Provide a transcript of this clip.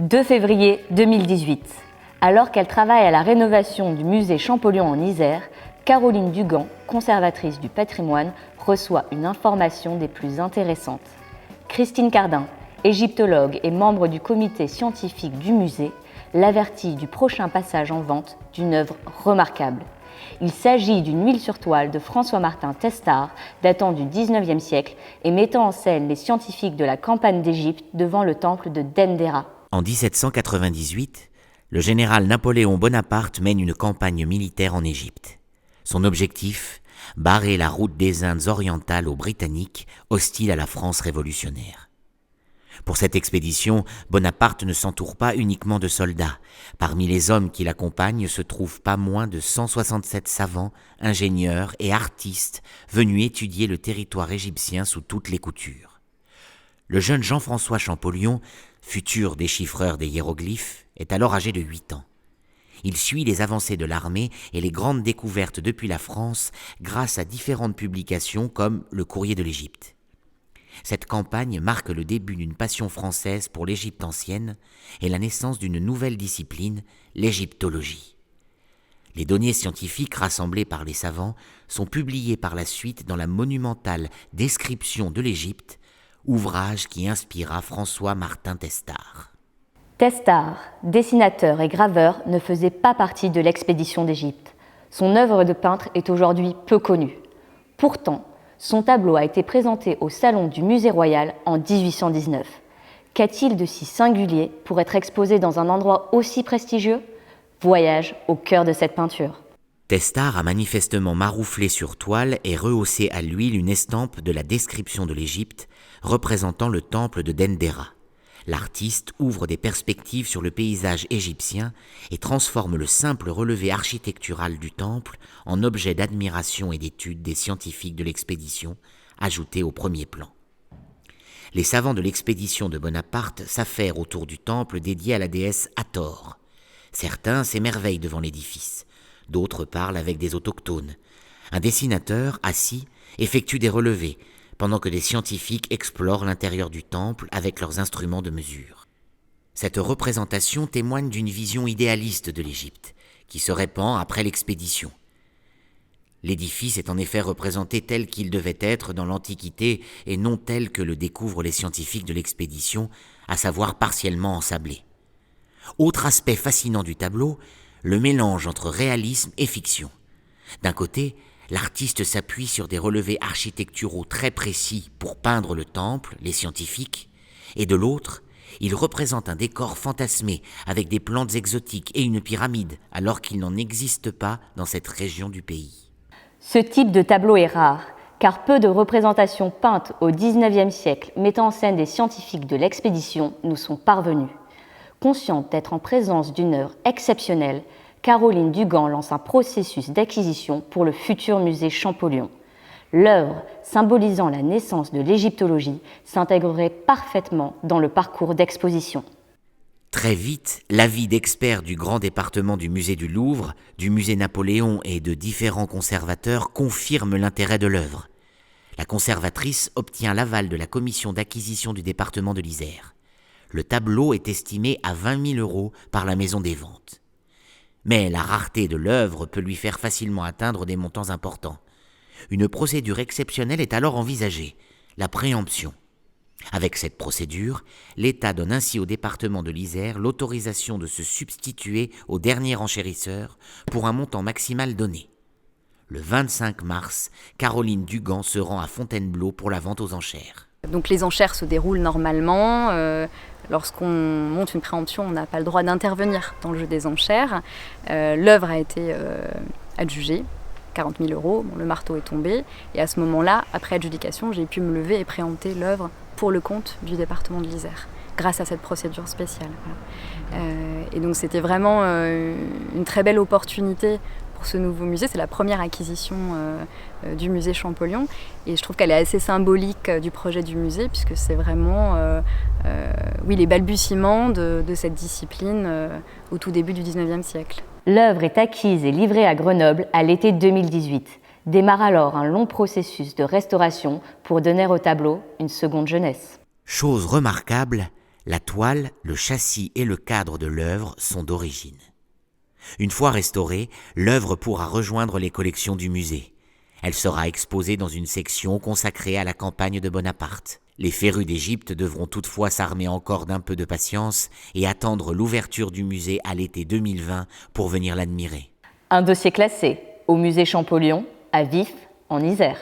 2 février 2018. Alors qu'elle travaille à la rénovation du musée Champollion en Isère, Caroline Dugan, conservatrice du patrimoine, reçoit une information des plus intéressantes. Christine Cardin, égyptologue et membre du comité scientifique du musée, l'avertit du prochain passage en vente d'une œuvre remarquable. Il s'agit d'une huile sur toile de François-Martin Testard, datant du XIXe siècle et mettant en scène les scientifiques de la campagne d'Égypte devant le temple de Dendera. En 1798, le général Napoléon Bonaparte mène une campagne militaire en Égypte. Son objectif, barrer la route des Indes orientales aux Britanniques, hostiles à la France révolutionnaire. Pour cette expédition, Bonaparte ne s'entoure pas uniquement de soldats. Parmi les hommes qui l'accompagnent se trouvent pas moins de 167 savants, ingénieurs et artistes venus étudier le territoire égyptien sous toutes les coutures. Le jeune Jean-François Champollion, futur déchiffreur des hiéroglyphes, est alors âgé de 8 ans. Il suit les avancées de l'armée et les grandes découvertes depuis la France grâce à différentes publications comme le Courrier de l'Égypte. Cette campagne marque le début d'une passion française pour l'Égypte ancienne et la naissance d'une nouvelle discipline, l'égyptologie. Les données scientifiques rassemblées par les savants sont publiées par la suite dans la monumentale Description de l'Égypte, ouvrage qui inspira François-Martin Testard. Testard, dessinateur et graveur, ne faisait pas partie de l'expédition d'Égypte. Son œuvre de peintre est aujourd'hui peu connue. Pourtant, son tableau a été présenté au Salon du Musée Royal en 1819. Qu'a-t-il de si singulier pour être exposé dans un endroit aussi prestigieux ? Voyage au cœur de cette peinture. Testard a manifestement marouflé sur toile et rehaussé à l'huile une estampe de la Description de l'Égypte représentant le temple de Dendera. L'artiste ouvre des perspectives sur le paysage égyptien et transforme le simple relevé architectural du temple en objet d'admiration et d'étude des scientifiques de l'expédition, ajouté au premier plan. Les savants de l'expédition de Bonaparte s'affairent autour du temple dédié à la déesse Hathor. Certains s'émerveillent devant l'édifice, d'autres parlent avec des autochtones. Un dessinateur, assis, effectue des relevés, pendant que des scientifiques explorent l'intérieur du temple avec leurs instruments de mesure. Cette représentation témoigne d'une vision idéaliste de l'Égypte, qui se répand après l'expédition. L'édifice est en effet représenté tel qu'il devait être dans l'Antiquité et non tel que le découvrent les scientifiques de l'expédition, à savoir partiellement ensablé. Autre aspect fascinant du tableau, le mélange entre réalisme et fiction. D'un côté, l'artiste s'appuie sur des relevés architecturaux très précis pour peindre le temple, les scientifiques, et de l'autre, il représente un décor fantasmé avec des plantes exotiques et une pyramide, alors qu'il n'en existe pas dans cette région du pays. Ce type de tableau est rare, car peu de représentations peintes au XIXe siècle mettant en scène des scientifiques de l'expédition nous sont parvenues. Consciente d'être en présence d'une œuvre exceptionnelle, Caroline Dugan lance un processus d'acquisition pour le futur musée Champollion. L'œuvre, symbolisant la naissance de l'égyptologie, s'intégrerait parfaitement dans le parcours d'exposition. Très vite, l'avis d'experts du grand département du musée du Louvre, du musée Napoléon et de différents conservateurs confirme l'intérêt de l'œuvre. La conservatrice obtient l'aval de la commission d'acquisition du département de l'Isère. Le tableau est estimé à 20 000 € par la maison des ventes. Mais la rareté de l'œuvre peut lui faire facilement atteindre des montants importants. Une procédure exceptionnelle est alors envisagée, la préemption. Avec cette procédure, l'État donne ainsi au département de l'Isère l'autorisation de se substituer au dernier enchérisseur pour un montant maximal donné. Le 25 mars, Caroline Dugan se rend à Fontainebleau pour la vente aux enchères. Donc les enchères se déroulent normalement. Lorsqu'on monte une préemption, on n'a pas le droit d'intervenir dans le jeu des enchères. L'œuvre a été adjugée, 40 000 €. Bon, le marteau est tombé. Et à ce moment-là, après adjudication, j'ai pu me lever et préempter l'œuvre pour le compte du département de l'Isère, grâce à cette procédure spéciale. Voilà. Et donc c'était vraiment une très belle opportunité pour ce nouveau musée. C'est la première acquisition du musée Champollion et je trouve qu'elle est assez symbolique du projet du musée puisque c'est vraiment les balbutiements de cette discipline au tout début du XIXe siècle. L'œuvre est acquise et livrée à Grenoble à l'été 2018. Démarre alors un long processus de restauration pour donner au tableau une seconde jeunesse. Chose remarquable, La toile, le châssis et le cadre de l'œuvre sont d'origine. Une fois restaurée, l'œuvre pourra rejoindre les collections du musée. Elle sera exposée dans une section consacrée à la campagne de Bonaparte. Les férus d'Égypte devront toutefois s'armer encore d'un peu de patience et attendre l'ouverture du musée à l'été 2020 pour venir l'admirer. Un dossier classé au musée Champollion, à Vif, en Isère.